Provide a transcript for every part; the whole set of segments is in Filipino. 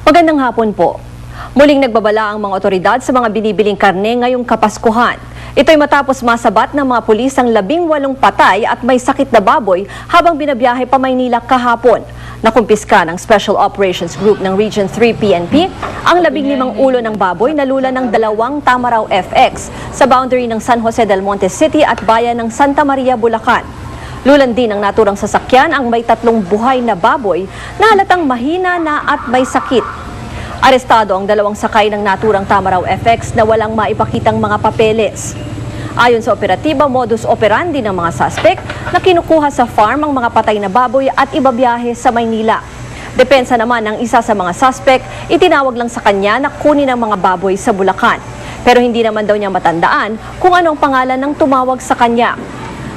Magandang hapon po. Muling nagbabala ang mga otoridad sa mga binibiling karne ngayong Kapaskuhan. Ito'y matapos masabat ng mga pulis ang 18 patay at may sakit na baboy habang binabiyahe pa Maynila kahapon. Nakumpiska ng Special Operations Group ng Region 3 PNP ang 15 ulo ng baboy na lula ng 2 Tamaraw FX sa boundary ng San Jose del Monte City at bayan ng Santa Maria, Bulacan. Lulan din ng naturang sasakyan ang may 3 buhay na baboy na halatang mahina na at may sakit. Arestado ang 2 sakay ng naturang Tamaraw FX na walang maipakitang mga papeles. Ayon sa operatiba, modus operandi ng mga suspect na kinukuha sa farm ang mga patay na baboy at ibabiyahe sa Maynila. Depensa naman ng isa sa mga suspect, itinawag lang sa kanya na kunin ang mga baboy sa Bulacan. Pero hindi naman daw niya matandaan kung anong pangalan ng tumawag sa kanya.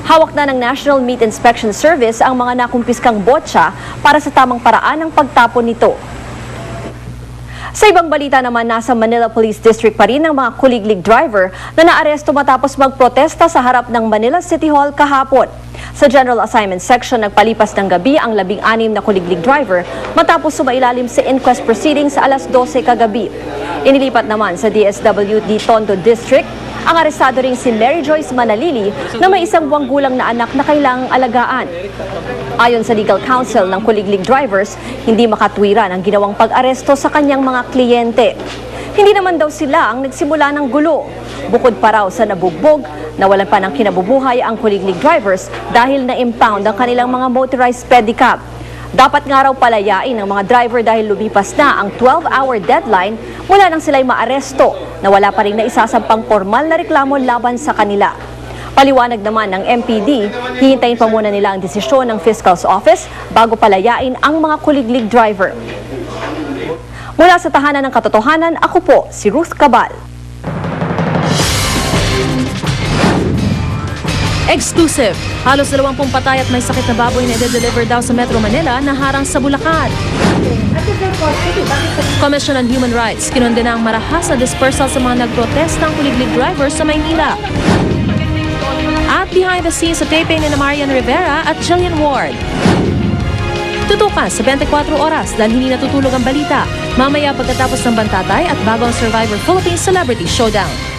Hawak na ng National Meat Inspection Service ang mga nakumpiskang botsa para sa tamang paraan ng pagtapon nito. Sa ibang balita naman, nasa Manila Police District pa rin ang mga kuliglig driver na naaresto matapos magprotesta sa harap ng Manila City Hall kahapon. Sa General Assignment Section, nagpalipas ng gabi ang 16 na kuliglig driver matapos sumailalim sa inquest proceedings sa alas 12 kagabi. Inilipat naman sa DSWD Tondo District ang arestado ring si Mary Joyce Manalili na may 1 buwang gulang na anak na kailangang alagaan. Ayon sa legal counsel ng kuliglig drivers, hindi makatwiran ang ginawang pag-aresto sa kanyang mga kliyente. Hindi naman daw sila ang nagsimula ng gulo. Bukod pa raw sa nabugbog, nawalan pa ng kinabubuhay ang kuliglig drivers dahil na-impound ang kanilang mga motorized pedicab. Dapat nga raw palayain ang mga driver dahil lumipas na ang 12-hour deadline mula nang sila'y maaresto na wala pa rin naisasampang formal na reklamo laban sa kanila. Paliwanag naman ng MPD, hihintayin pa muna nila ang desisyon ng Fiscal's Office bago palayain ang mga kuliglig driver. Mula sa Tahanan ng Katotohanan, ako po si Ruth Cabal. Exclusive! Halos 20 patay at may sakit na baboy na i-deliver daw sa Metro Manila na harang sa Bulacan. Commission on Human Rights, kinondena ang marahas na dispersal sa mga nagprotestang kuliglig drivers sa Maynila. At behind the scenes sa taping ni Marian Rivera at Jillian Ward. Tutukan sa 24 oras dahil hindi natutulog ang balita. Mamaya pagkatapos ng Bantatay at bago ang Survivor Philippines Celebrity Showdown.